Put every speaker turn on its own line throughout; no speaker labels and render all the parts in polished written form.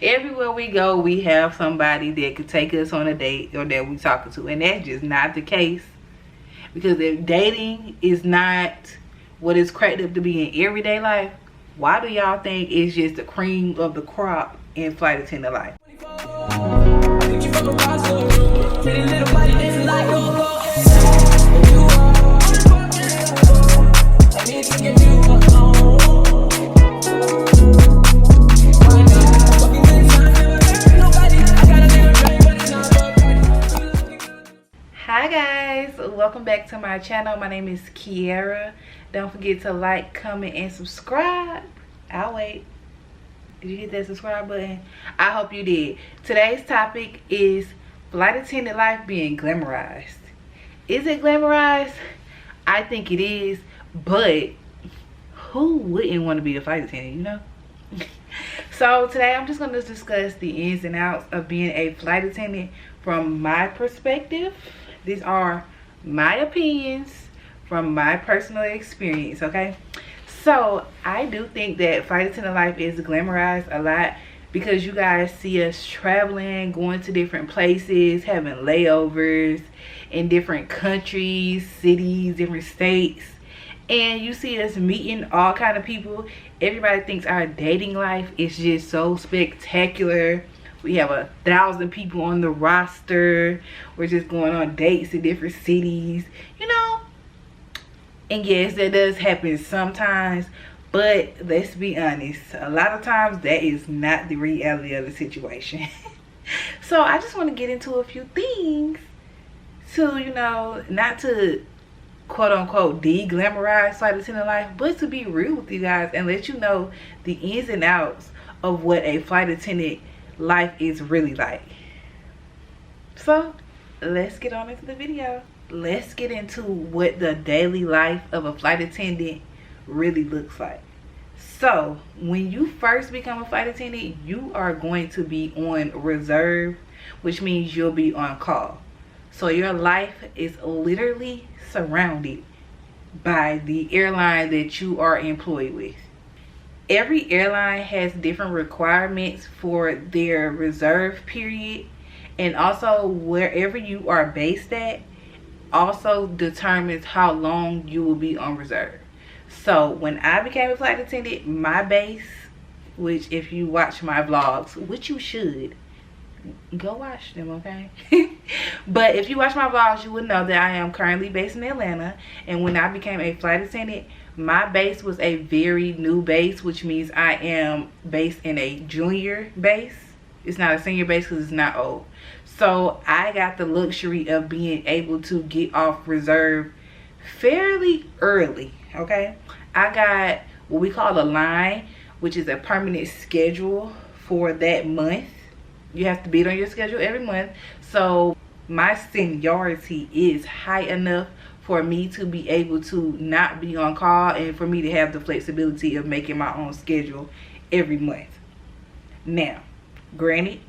Everywhere we go, we have somebody that could take us on a date or that we talking to, and that's just not the case. Because if dating is not what it's cracked up to be in everyday life, why do y'all think it's just the cream of the crop in flight attendant life? Hi guys, welcome back to my channel. My name is Kiera. Don't forget to like, comment, and subscribe. I'll wait. Did you hit that subscribe button? I hope you did. Today's topic is flight attendant life being glamorized. Is it glamorized? I think it is, but who wouldn't want to be a flight attendant, you know? So today I'm just going to discuss the ins and outs of being a flight attendant from my perspective. These are my opinions from my personal experience, okay? So I do think that flight attendant life is glamorized a lot because you guys see us traveling, going to different places, having layovers in different countries, cities, different states, and you see us meeting all kind of people. Everybody thinks our dating life is just so spectacular. We have 1,000 people on the roster. We're just going on dates in different cities, you know. And yes, that does happen sometimes, but let's be honest, a lot of times that is not the reality of the situation. So I just want to get into a few things to, you know, not to quote unquote de-glamorize flight attendant life, but to be real with you guys and let you know the ins and outs of what a flight attendant life is really like. So let's get on into the video. Let's get into what the daily life of a flight attendant really looks like. So when you first become a flight attendant, you are going to be on reserve, which means you'll be on call. So your life is literally surrounded by the airline that you are employed with. Every airline has different requirements for their reserve period, and also wherever you are based at also determines how long you will be on reserve. So when I became a flight attendant, my base, which if you watch my vlogs, which you should, go watch them, okay? But if you watch my vlogs, you would know that I am currently based in Atlanta, and when I became a flight attendant, my base was a very new base, which means I am based in a junior base. It's not a senior base because it's not old. So I got the luxury of being able to get off reserve fairly early, okay? I got what we call a line, which is a permanent schedule for that month. You have to be on your schedule every month. So my seniority is high enough for me to be able to not be on call and for me to have the flexibility of making my own schedule every month. Now, granted,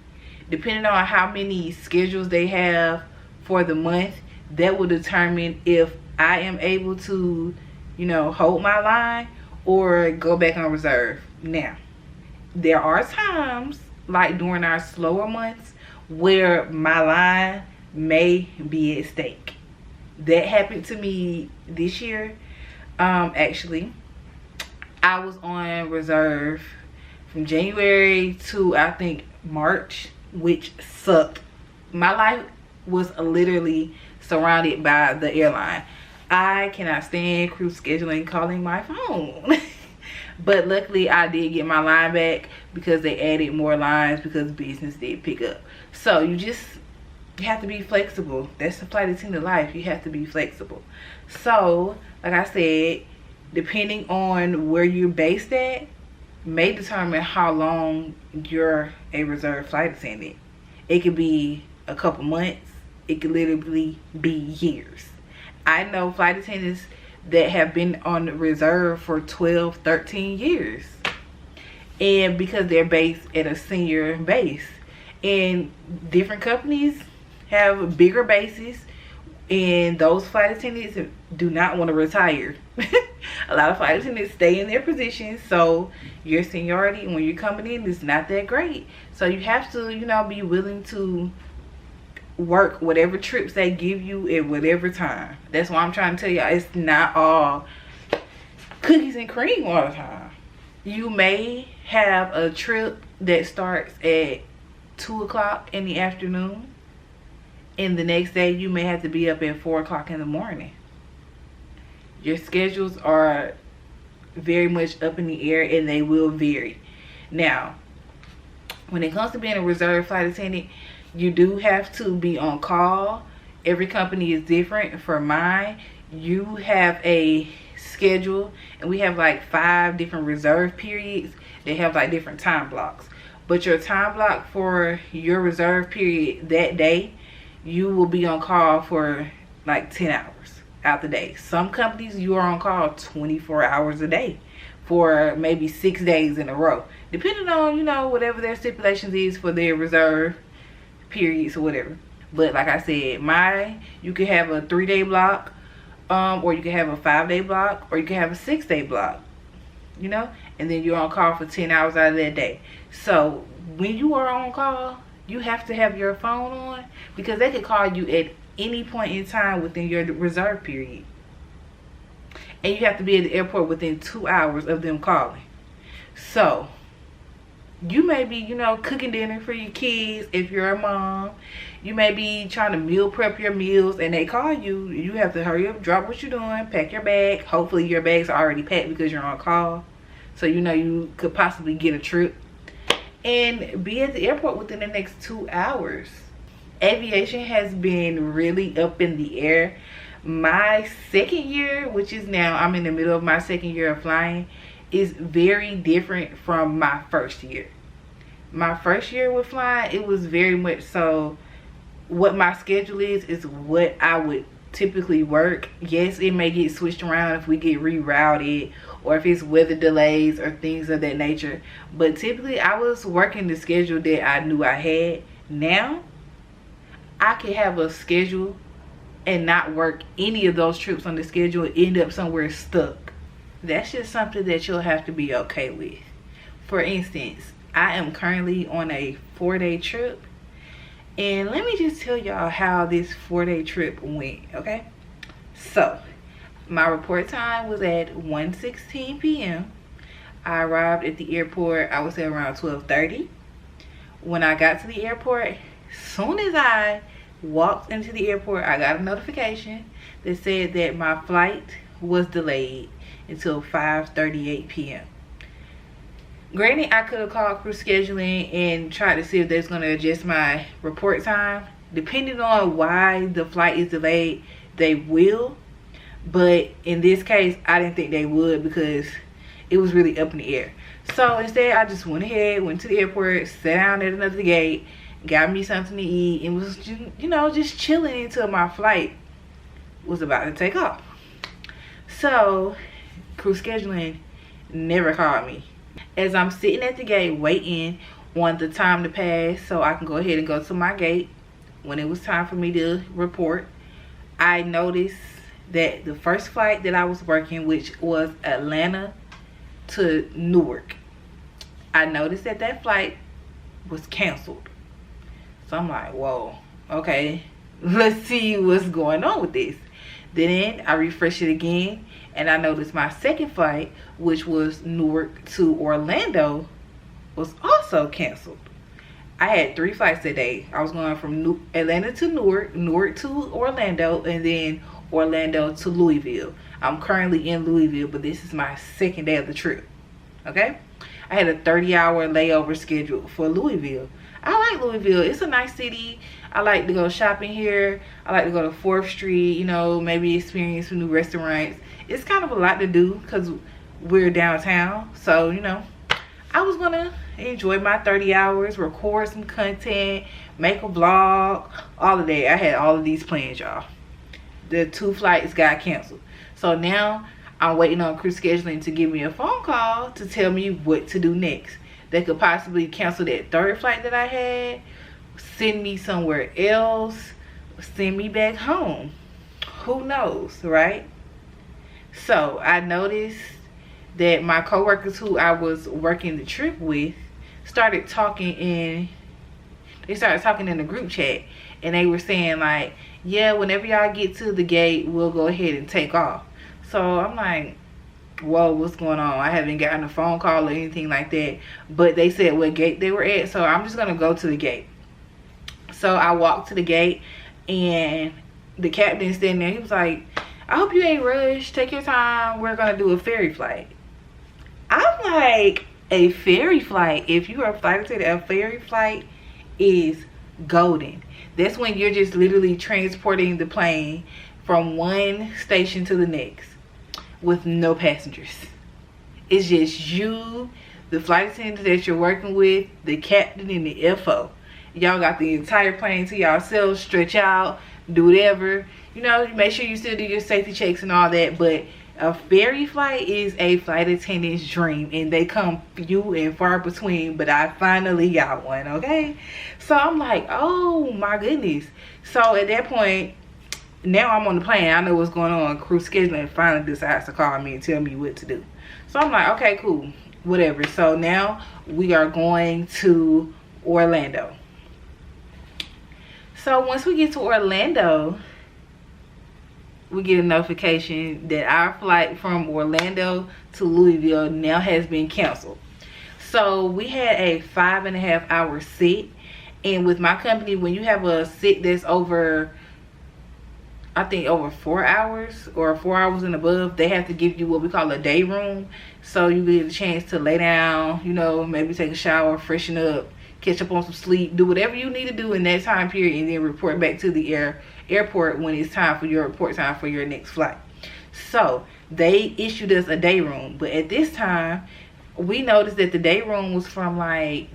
depending on how many schedules they have for the month, that will determine if I am able to, you know, hold my line or go back on reserve. Now, there are times, like during our slower months, where my line may be at stake. That happened to me this year. Actually, I was on reserve from January to I think March, which sucked. My life was literally surrounded by the airline. I cannot stand crew scheduling, calling my phone. But luckily I did get my line back because they added more lines because business did pick up. So you have to be flexible. That's the flight attendant life. You have to be flexible. So like I said, depending on where you're based at may determine how long you're a reserve flight attendant. It could be a couple months. It could literally be years. I know flight attendants that have been on reserve for 12, 13 years. And because they're based at a senior base. And different companies have bigger bases And those flight attendants do not want to retire. A lot of flight attendants stay in their positions, so your seniority when you're coming in is not that great. So you have to, you know, be willing to work whatever trips they give you at whatever time. That's why I'm trying to tell y'all, it's not all cookies and cream all the time. You may have a trip that starts at 2 o'clock in the afternoon, and the next day you may have to be up at 4 o'clock in the morning. Your schedules are very much up in the air, and they will vary. Now, when it comes to being a reserve flight attendant, you do have to be on call. Every company is different. For mine, you have a schedule, and we have like 5 different reserve periods. They have like different time blocks, but your time block for your reserve period that day, you will be on call for like 10 hours out the day. Some companies, you are on call 24 hours a day for maybe 6 days in a row, depending on, you know, whatever their stipulations is for their reserve periods or whatever. But like I said, you could have a 3-day block, or you can have a 5-day block, or you can have a 6-day block, you know, and then you're on call for 10 hours out of that day. So when you are on call, you have to have your phone on, because they could call you at any point in time within your reserve period, and you have to be at the airport within 2 hours of them calling. So you may be, you know, cooking dinner for your kids if you're a mom. You may be trying to meal prep your meals, and they call you. You have to hurry up, drop what you're doing, pack your bag. Hopefully your bags are already packed because you're on call, so you know you could possibly get a trip, and be at the airport within the next 2 hours. Aviation has been really up in the air. My second year, which is now, I'm in the middle of my second year of flying, is very different from my first year. My first year with flying, it was very much so what my schedule is what I would typically work. Yes, it may get switched around if we get rerouted, or if it's weather delays or things of that nature, but typically I was working the schedule that I knew I had. Now I can have a schedule and not work any of those trips on the schedule and end up somewhere stuck. That's just something that you'll have to be okay with. For instance, I am currently on a 4-day trip, and let me just tell y'all how this 4-day trip went, okay? So my report time was at 1:16 p.m. I arrived at the airport, I would say around 12:30. When I got to the airport, soon as I walked into the airport, I got a notification that said that my flight was delayed until 5:38 p.m. Granted, I could have called crew scheduling and tried to see if they're going to adjust my report time. Depending on why the flight is delayed, they will. But in this case, I didn't think they would, because it was really up in the air. So instead, I just went ahead, went to the airport, sat down at another gate, got me something to eat, and was, you know, just chilling until my flight was about to take off. So crew scheduling never called me. As I'm sitting at the gate waiting on the time to pass so I can go ahead and go to my gate, when it was time for me to report, I noticed that the first flight that I was working, which was Atlanta to Newark, I noticed that that flight was canceled. So I'm like, whoa, okay, let's see what's going on with this. Then I refreshed it again, and I noticed my second flight, which was Newark to Orlando, was also canceled. I had 3 flights that day. I was going from Atlanta to Newark, Newark to Orlando, and then Orlando to Louisville. I'm currently in Louisville, but this is my second day of the trip, okay? I had a 30-hour layover scheduled for Louisville. I like Louisville. It's a nice city. I like to go shopping here. I like to go to 4th Street, you know, maybe experience some new restaurants. It's kind of a lot to do because we're downtown. So, you know, I was going to enjoy my 30 hours, record some content, make a vlog, all of that. I had all of these plans, y'all. The 2 flights got canceled. So now I'm waiting on crew scheduling to give me a phone call to tell me what to do next. They could possibly cancel that 3rd flight that I had, send me somewhere else, send me back home. Who knows, right? So I noticed that my coworkers who I was working the trip with started talking in the group chat, and they were saying like, yeah, whenever y'all get to the gate, we'll go ahead and take off. So I'm like, whoa, what's going on? I haven't gotten a phone call or anything like that, but they said what gate they were at, so I'm just gonna go to the gate. So I walked to the gate, and the captain standing there. He was like, I hope you ain't rushed, take your time, we're gonna do a ferry flight. I'm like, a ferry flight? If you are a flight attendant, a ferry flight is golden. That's when you're just literally transporting the plane from one station to the next with no passengers. It's just you, the flight attendant that you're working with, the captain, and the FO. Y'all got the entire plane to yourselves, stretch out, do whatever. You know, make sure you still do your safety checks and all that. But a ferry flight is a flight attendant's dream, and they come few and far between, but I finally got one, okay? So I'm like, oh my goodness. So at that point, now I'm on the plane, I know what's going on. Crew scheduling finally decides to call me and tell me what to do. So I'm like, okay, cool, whatever. So now we are going to Orlando. So once we get to Orlando, we get a notification that our flight from Orlando to Louisville now has been canceled. So we had a 5.5 hour sit, and with my company, when you have a sit that's over, I think over 4 hours or 4 hours and above, they have to give you what we call a day room. So you get a chance to lay down, you know, maybe take a shower, freshen up, catch up on some sleep, do whatever you need to do in that time period, and then report back to the airport when it's time for your report time for your next flight. So they issued us a day room, but at this time we noticed that the day room was from like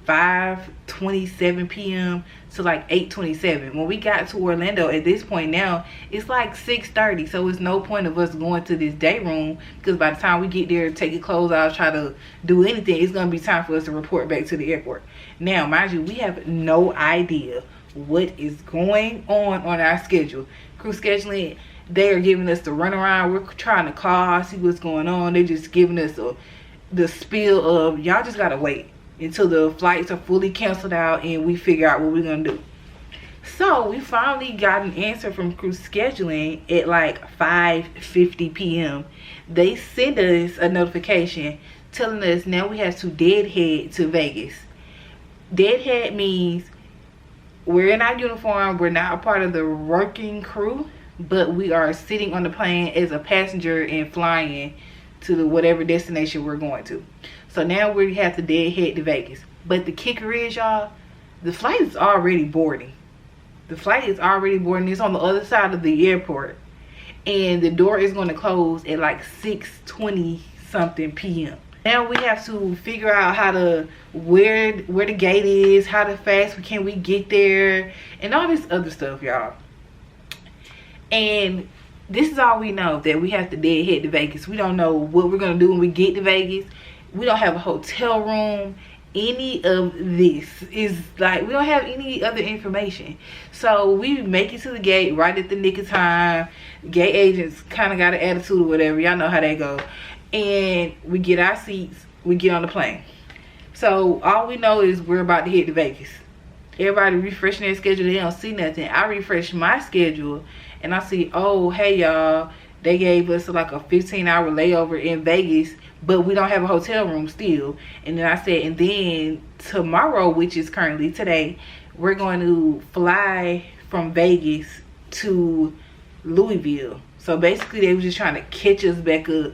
5:27 p.m. to like 8:27. When we got to Orlando, at this point now it's like 6:30, so it's no point of us going to this day room, because by the time we get there, take your clothes out, try to do anything, it's gonna be time for us to report back to the airport. Now mind you, we have no idea what is going on our schedule. Crew scheduling, they are giving us the runaround. We're trying to call, see what's going on. They're just giving us the spiel of, y'all just gotta wait until the flights are fully canceled out and we figure out what we're gonna do. So we finally got an answer from crew scheduling at like 5:50 p.m. They sent us a notification telling us now we have to deadhead to Vegas. Deadhead means we're in our uniform, we're not a part of the working crew, but we are sitting on the plane as a passenger and flying to whatever destination we're going to. So now we have to deadhead to Vegas. But the kicker is, y'all, the flight is already boarding. The flight is already boarding. It's on the other side of the airport, and the door is going to close at like 6:20 something p.m. Now we have to figure out how to where the gate is, how to fast can we get there, and all this other stuff, y'all. And this is all we know, that we have to deadhead to Vegas. We don't know what we're gonna do when we get to Vegas. We don't have a hotel room. Any of this is like, we don't have any other information. So we make it to the gate right at the nick of time. Gate agents kind of got an attitude or whatever, y'all know how they go. And we get our seats, we get on the plane. So all we know is we're about to head to Vegas. Everybody refreshing their schedule, they don't see nothing. I refresh my schedule and I see, oh hey y'all, they gave us like a 15-hour layover in Vegas, but we don't have a hotel room still. And then I said, and then tomorrow, which is currently today, we're going to fly from Vegas to Louisville. So basically they were just trying to catch us back up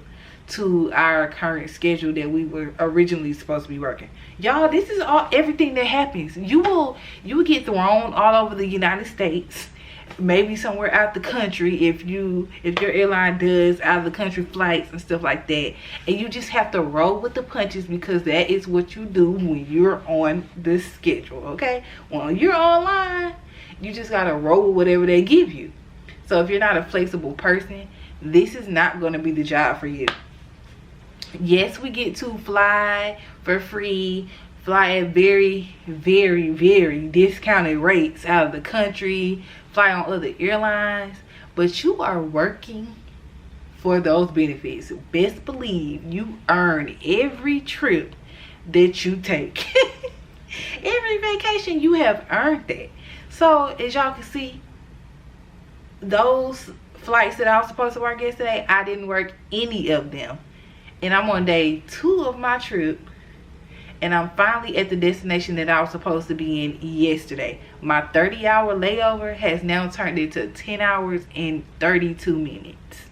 to our current schedule that we were originally supposed to be working. Y'all, this is everything that happens. You will get thrown all over the United States, maybe somewhere out the country if your airline does out of the country flights and stuff like that, and you just have to roll with the punches, because that is what you do when you're on the schedule. Okay, when you're online, you just gotta roll with whatever they give you. So if you're not a flexible person, this is not going to be the job for you. Yes, we get to fly for free, fly at very, very, very discounted rates out of the country, fly on other airlines, but you are working for those benefits. Best believe you earn every trip that you take. Every vacation, you have earned that. So as y'all can see, those flights that I was supposed to work yesterday, I didn't work any of them. And I'm on day 2 of my trip, and I'm finally at the destination that I was supposed to be in yesterday. My 30-hour layover has now turned into 10 hours and 32 minutes.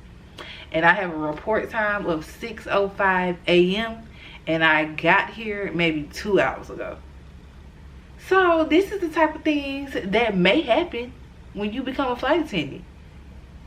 And I have a report time of 6:05 a.m. and I got here maybe 2 hours ago. So this is the type of things that may happen when you become a flight attendant.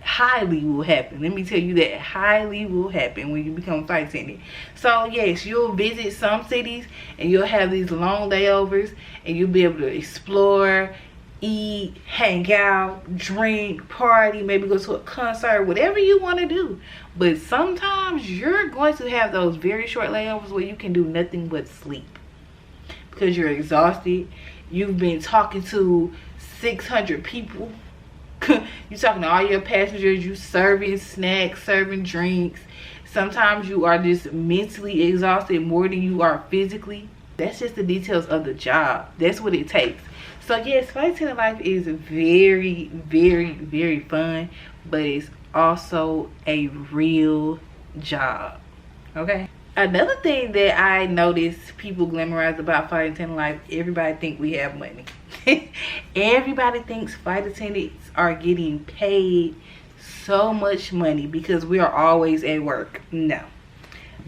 Highly will happen. Let me tell you that highly will happen when you become a flight attendant. So yes, you'll visit some cities and you'll have these long layovers and you'll be able to explore, eat, hang out, drink, party, maybe go to a concert, whatever you want to do. But sometimes you're going to have those very short layovers where you can do nothing but sleep because you're exhausted. You've been talking to 600 people. You're talking to all your passengers. You serving snacks, serving drinks. Sometimes you are just mentally exhausted more than you are physically. That's just the details of the job. That's what it takes. So yes, flight attendant life is very, very, very fun, but it's also a real job. Okay. Another thing that I noticed people glamorize about flight attendant life, everybody think we have money. Everybody thinks flight attendants are getting paid so much money because we are always at work. No.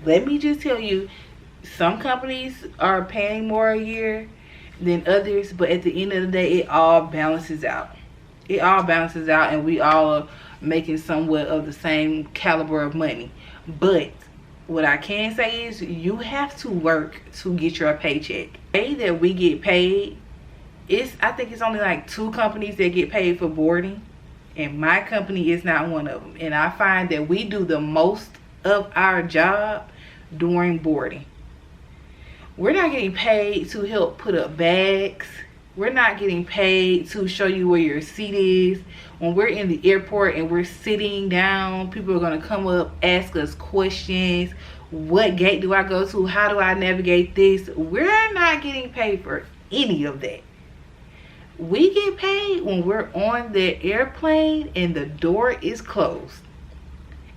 Let me just tell you, some companies are paying more a year than others, but at the end of the day, it all balances out. It all balances out, and we all are making somewhat of the same caliber of money. But what I can say is you have to work to get your paycheck. The way that we get paid, I think it's only like 2 companies that get paid for boarding, and my company is not one of them. And I find that we do the most of our job during boarding. We're not getting paid to help put up bags. We're not getting paid to show you where your seat is. When we're in the airport and we're sitting down, people are going to come up, ask us questions. What gate do I go to? How do I navigate this? We're not getting paid for any of that. We get paid when we're on the airplane and the door is closed.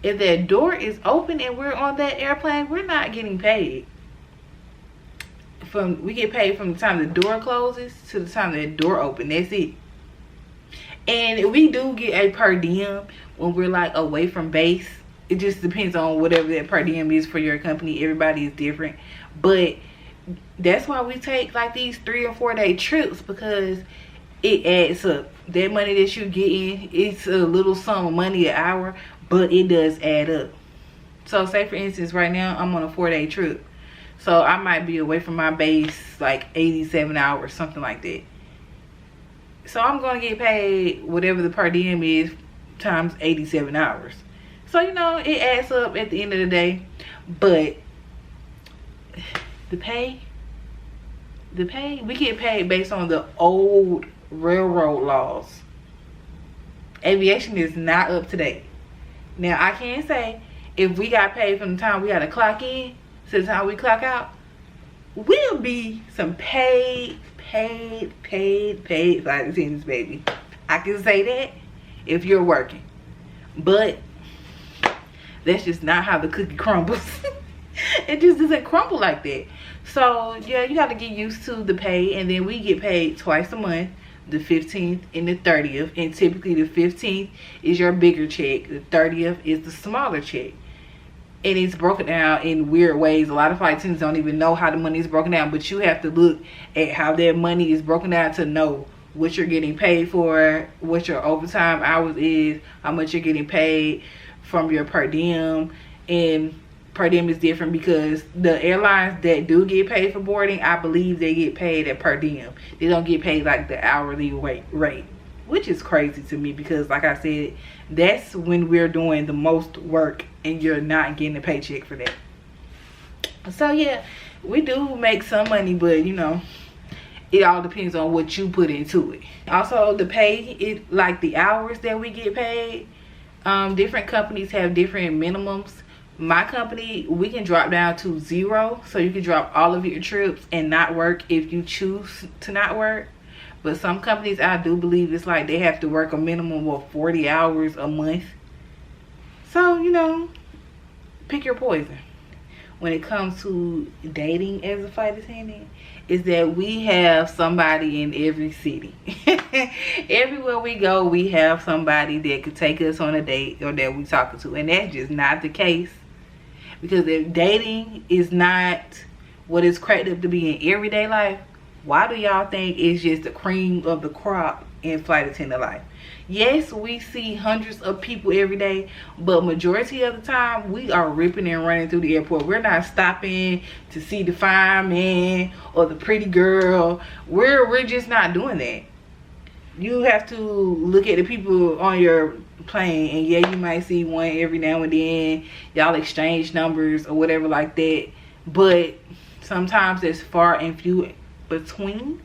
If that door is open and we're on that airplane, we're not getting paid. We get paid from the time the door closes to the time the door opens. That's it. And we do get a per diem when we're like away from base. It just depends on whatever that per diem is for your company. Everybody is different. But that's why we take like these 3 or 4 day trips, because it adds up. That money that you're getting, it's a little sum of money an hour, but it does add up. So say for instance, right now I'm on a 4-day trip. So I might be away from my base like 87 hours, something like that. So I'm going to get paid whatever the per diem is times 87 hours. So, you know, it adds up at the end of the day. But the pay, we get paid based on the old railroad laws. Aviation is not up to date. Now, I can say if we got paid from the time we got to clock in to the time we clock out, we'll be some paid flight attendants, baby. I can say that if you're working. But that's just not how the cookie crumbles. It just doesn't crumble like that. So yeah, you got to get used to the pay. And then we get paid twice a month, the 15th and the 30th. And typically the 15th is your bigger check, the 30th is the smaller check. And it's broken down in weird ways. A lot of flight attendants don't even know how the money is broken down, but you have to look at how that money is broken down to know what you're getting paid for, what your overtime hours is, how much you're getting paid from your per diem. And per diem is different because the airlines that do get paid for boarding, I believe they get paid at per diem. They don't get paid like the hourly rate, which is crazy to me because, like I said, that's when we're doing the most work and you're not getting a paycheck for that. So yeah, we do make some money, but you know, it all depends on what you put into it. Also, the pay, like the hours that we get paid, Different companies have different minimums. My company, we can drop down to 0, so you can drop all of your trips and not work if you choose to not work. But some companies, I do believe it's like they have to work a minimum of 40 hours a month. So, you know, pick your poison. When it comes to dating as a flight attendant, is that we have somebody in every city. Everywhere we go, we have somebody that could take us on a date or that we talking to. And that's just not the case. Because if dating is not what it's cracked up to be in everyday life, why do y'all think it's just the cream of the crop in flight attendant life? Yes, we see hundreds of people every day, but majority of the time we are ripping and running through the airport. We're not stopping to see the fireman or the pretty girl. We're just not doing that. You have to look at the people on your plane, and yeah, you might see one every now and then. Y'all exchange numbers or whatever like that, but sometimes it's far and few between.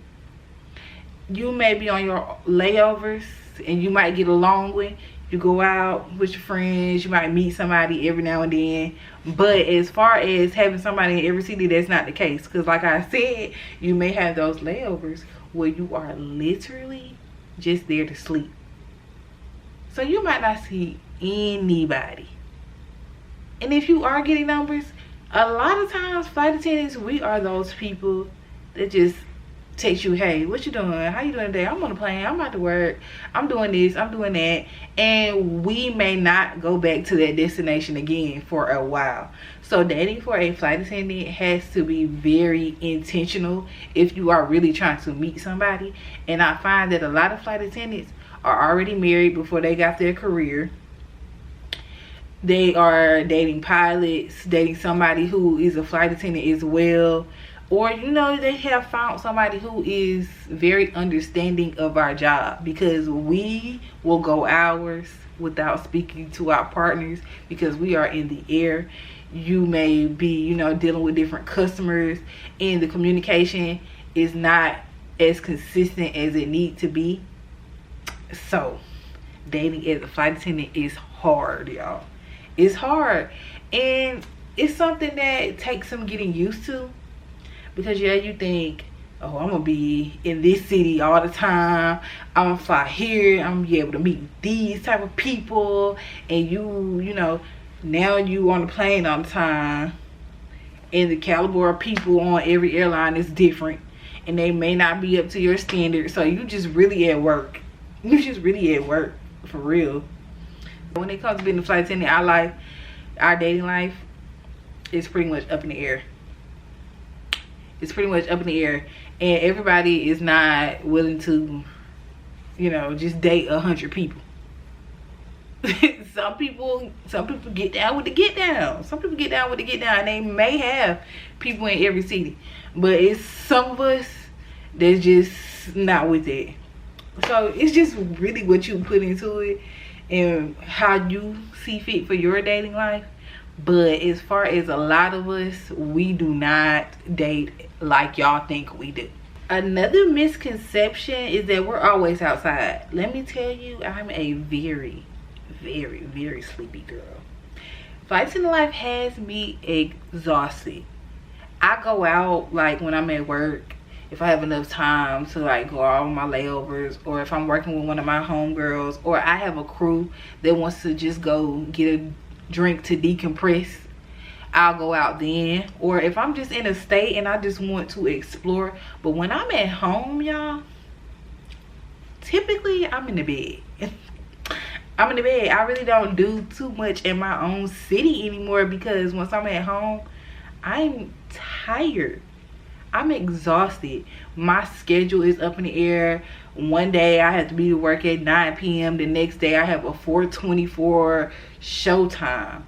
You may be on your layovers and you might get along with. You go out with your friends, you might meet somebody every now and then. But as far as having somebody in every city, that's not the case. Because like I said, you may have those layovers where you are literally just there to sleep. So you might not see anybody. And if you are getting numbers, a lot of times flight attendants, we are those people that just text you, hey, what you doing? How you doing today? I'm on the plane. I'm about to work. I'm doing this. I'm doing that. And we may not go back to that destination again for a while. So dating for a flight attendant has to be very intentional if you are really trying to meet somebody. And I find that a lot of flight attendants are already married before they got their career. They are dating pilots, dating somebody who is a flight attendant as well. Or, you know, they have found somebody who is very understanding of our job, because we will go hours without speaking to our partners because we are in the air. You may be, you know, dealing with different customers, and the communication is not as consistent as it needs to be. So dating as a flight attendant is hard, y'all. It's hard, and it's something that takes some getting used to. Because yeah, you think, oh, I'm gonna be in this city all the time, I'm gonna fly here, I'm gonna be able to meet these type of people, and you know, now you on the plane all the time, and the caliber of people on every airline is different, and they may not be up to your standard. So you just really at work. You just really at work, for real. When it comes to being a flight attendant, our dating life is pretty much up in the air. It's pretty much up in the air, and everybody is not willing to, you know, just date 100 people. Some people get down with the get down. Some people get down with the get down, and they may have people in every city, but it's some of us that's just not with it. So it's just really what you put into it and how you see fit for your dating life. But as far as a lot of us, we do not date like y'all think we do. Another misconception is that we're always outside. Let me tell you, I'm a very, very, very sleepy girl. Flight attendant life has me exhausted. I go out like when I'm at work, if I have enough time to like go out on my layovers, or if I'm working with one of my homegirls, or I have a crew that wants to just go get a drink to decompress, I'll go out then. Or if I'm just in a state and I just want to explore. But when I'm at home, y'all, typically I'm in the bed. I'm in the bed. I really don't do too much in my own city anymore, because once I'm at home, I'm tired. I'm exhausted. My schedule is up in the air. One day I have to be to work at 9 p.m. The next day I have a 4:24 showtime.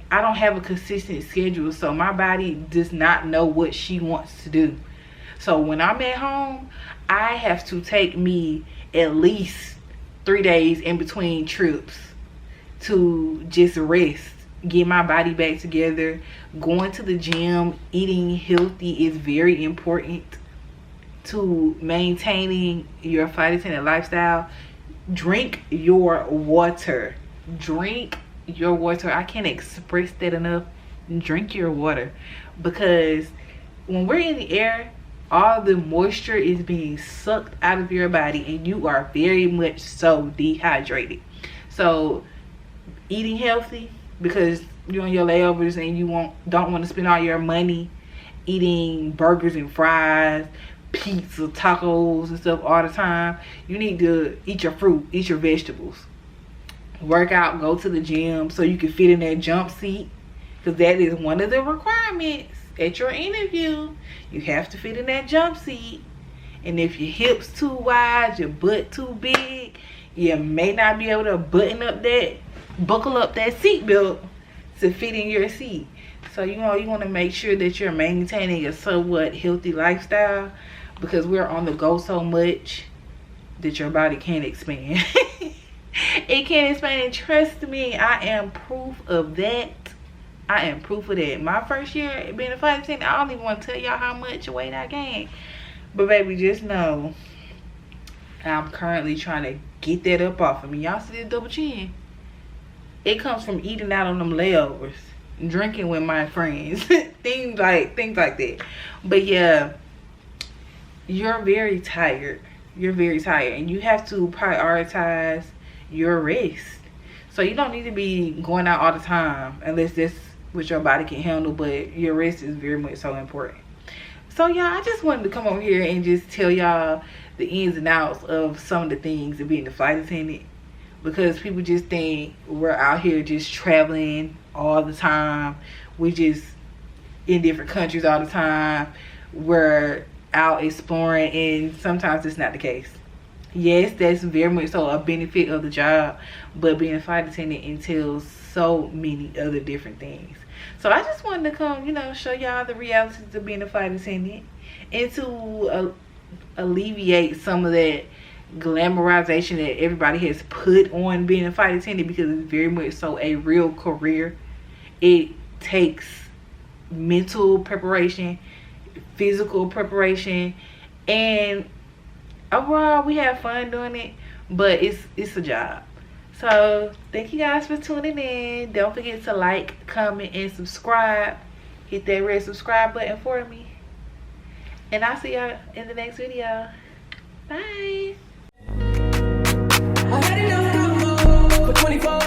I don't have a consistent schedule, so my body does not know what she wants to do. So when I'm at home, I have to take me at least 3 days in between trips to just rest, get my body back together. Going to the gym, eating healthy is very important to maintaining your flight attendant lifestyle. Drink your water. drink your water. I can't express that enough. Drink your water, because when we're in the air, all the moisture is being sucked out of your body and you are very much so dehydrated. So eating healthy, because you're on your layovers and you don't want to spend all your money eating burgers and fries, pizza, tacos and stuff all the time. You need to eat your fruit, eat your vegetables, work out, go to the gym so you can fit in that jump seat, because that is one of the requirements at your interview. You have to fit in that jump seat. And if your hips too wide, your butt too big, you may not be able to buckle up that seatbelt to fit in your seat. So you want to make sure that you're maintaining a somewhat healthy lifestyle, because we're on the go so much that your body can't expand. It can't expand, and trust me, I am proof of that. I am proof of that. My first year being a flight attendant, I don't even want to tell y'all how much weight I gained. But baby, just know I'm currently trying to get that up off of me. Y'all see this double chin? It comes from eating out on them layovers, drinking with my friends, things like that. But yeah, you're very tired. You're very tired, and you have to prioritize your rest. So you don't need to be going out all the time unless that's what your body can handle, but your rest is very much so important. So y'all, I just wanted to come over here and just tell y'all the ins and outs of some of the things of being a flight attendant, because people just think we're out here just traveling all the time. We just in different countries all the time. We're out exploring, and sometimes it's not the case. Yes, that's very much so a benefit of the job, but being a flight attendant entails so many other different things. So I just wanted to come, show y'all the realities of being a flight attendant, and to alleviate some of that glamorization that everybody has put on being a flight attendant, because it's very much so a real career. It takes mental preparation, physical preparation, and overall we have fun doing it, but it's a job. So thank you guys for tuning in. Don't forget to like, comment, and subscribe. Hit that red subscribe button for me, and I'll see y'all in the next video. Bye. 24